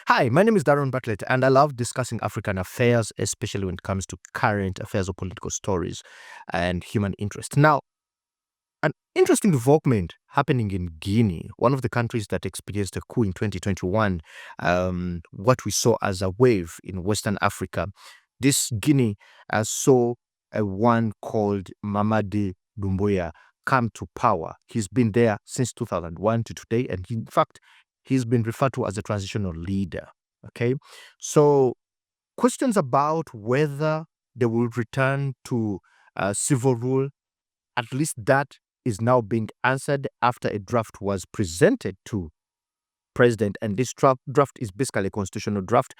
Hi, my name is Darren Bartlett, and I love discussing African affairs, especially when it comes to current affairs or political stories and human interest. Now, an interesting development happening in Guinea, one of the countries that experienced a coup in 2021, what we saw as a wave in Western Africa. This Guinea saw a one called Mamady Doumbouya come to power. He's been there since 2001 to today, and in fact, he's been referred to as a transitional leader. Okay, so questions about whether they will return to civil rule, at least that is now being answered after a draft was presented to president, and this draft is basically a constitutional draft,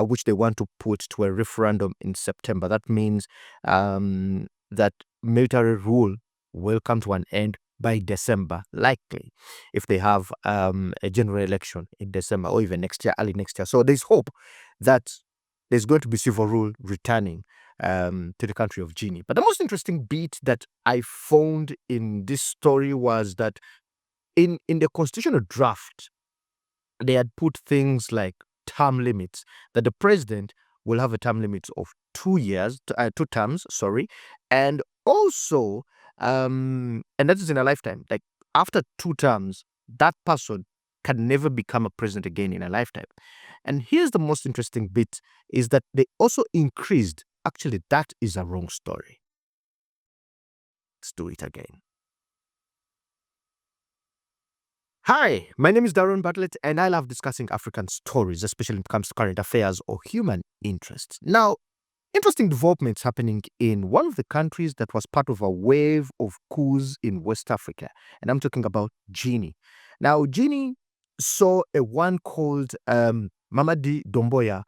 which they want to put to a referendum in September. That means that military rule will come to an end by December, likely, if they have a general election in December or even next year, early next year. So there's hope that there's going to be civil rule returning to the country of Guinea. But the most interesting bit that I found in this story was that in the constitutional draft, they had put things like term limits, that the president will have a term limit of 2 years, 2 terms, sorry, and also, and that is in a lifetime. Like after 2 terms, that person can never become a president again in a lifetime. And here's the most interesting bit is that they also increased. Actually, that is a wrong story. Let's do it again. Hi, my name is Darren Bartlett, and I love discussing African stories, especially when it comes to current affairs or human interests. Now, interesting developments happening in one of the countries that was part of a wave of coups in West Africa, and I'm talking about Guinea. Now, Guinea saw a one called Mamady Doumbouya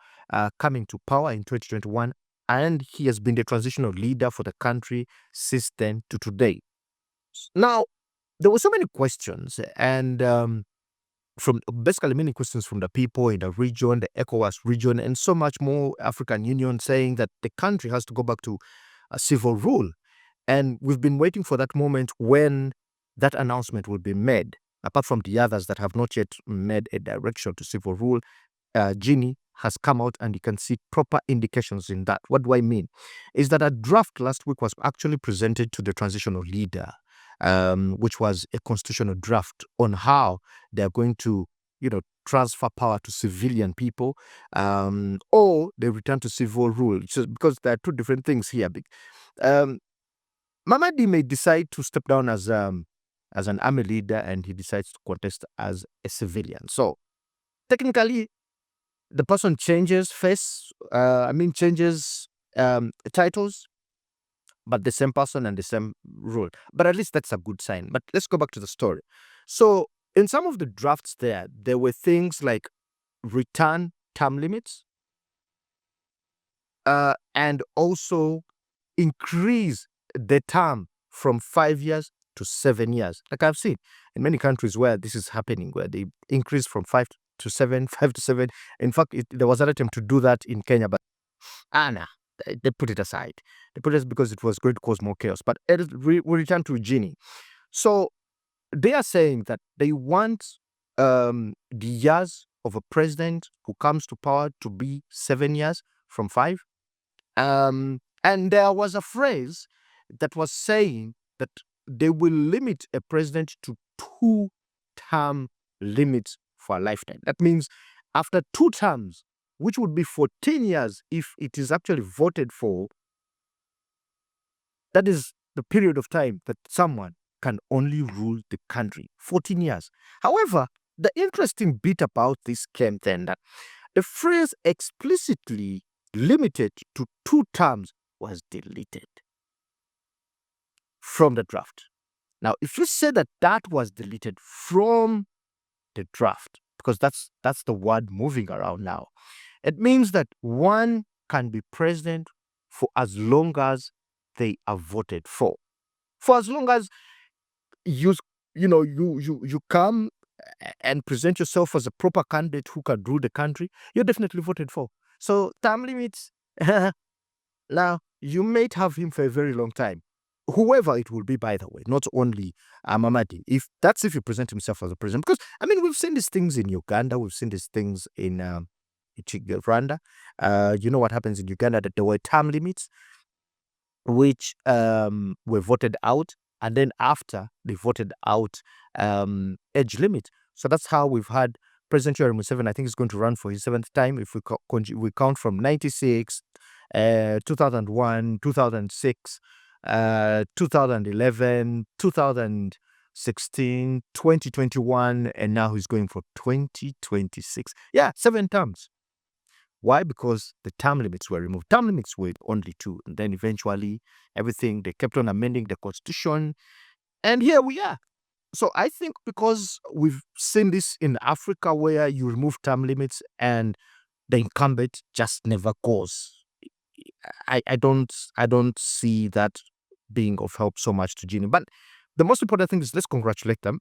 coming to power in 2021, and he has been the transitional leader for the country since then to today. Now, there were so many questions, and from basically many questions from the people in the region, the ECOWAS region, and so much more African Union saying that the country has to go back to a civil rule. And we've been waiting for that moment when that announcement will be made. Apart from the others that have not yet made a direction to civil rule, Guinea has come out, and you can see proper indications in that. What do I mean? Is that a draft last week was actually presented to the transitional leader, which was a constitutional draft on how they're going to, transfer power to civilian people, or they return to civil rule. So, because there are two different things here. Um, Mamady may decide to step down as an army leader, and he decides to contest as a civilian. So technically, the person changes changes titles, but the same person and the same rule. But at least that's a good sign. But let's go back to the story. So in some of the drafts there were things like return term limits, and also increase the term from 5 years to 7 years. Like I've seen in many countries where this is happening, where they increase from 5 to 7, 5 to 7. In fact, there was an attempt to do that in Kenya, but nah, they put it aside. They put it because it was going to cause more chaos. But we return to Guinea. So they are saying that they want the years of a president who comes to power to be 7 years from 5. And there was a phrase that was saying that they will limit a president to 2-term limits for a lifetime. That means after 2 terms, which would be 14 years if it is actually voted for, that is the period of time that someone can only rule the country, 14 years. However, the interesting bit about this came then that the phrase explicitly limited to 2 terms was deleted from the draft. Now, if you say that that was deleted from the draft, because that's the word moving around now, it means that one can be president for as long as they are voted for as long as you come and present yourself as a proper candidate who can rule the country, you're definitely voted for. So term limits, now you might have him for a very long time, whoever it will be, by the way, not only Mamady. If he presents himself as a president, because we've seen these things in Uganda, we've seen these things in Rwanda. You know what happens in Uganda, that there were term limits which were voted out, and then after they voted out age limit. So that's how we've had President Yoweri Museveni. I think he's going to run for his 7th time if we count from 96, 2001, 2006, 2011, 2016, 2021, and now he's going for 2026. Yeah, 7 terms. Why? Because the term limits were removed. Term limits were only 2. And then eventually they kept on amending the constitution. And here we are. So I think because we've seen this in Africa where you remove term limits and the incumbent just never goes. I don't see that being of help so much to Guinea. But the most important thing is, let's congratulate them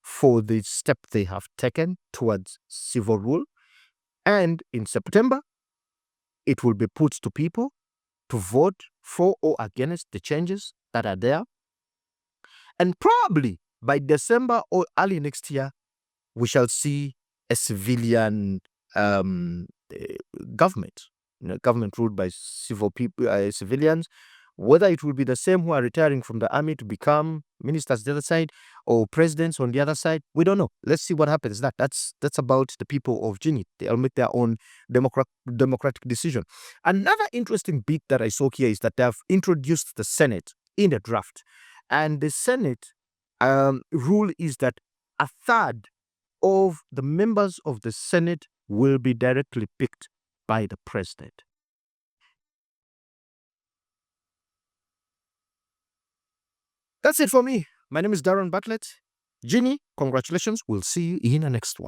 for the step they have taken towards civil rule. And in September, it will be put to people to vote for or against the changes that are there. And probably by December or early next year, we shall see a civilian government, government ruled by civilians. Whether it will be the same who are retiring from the army to become ministers the other side, or presidents on the other side, we don't know. Let's see what happens. That's about the people of Guinea. They'll make their own democratic decision. Another interesting bit that I saw here is that they have introduced the Senate in the draft. And the Senate rule is that 1/3 of the members of the Senate will be directly picked by the president. That's it for me. My name is Darren Bartlett. Guinea, congratulations. We'll see you in the next one.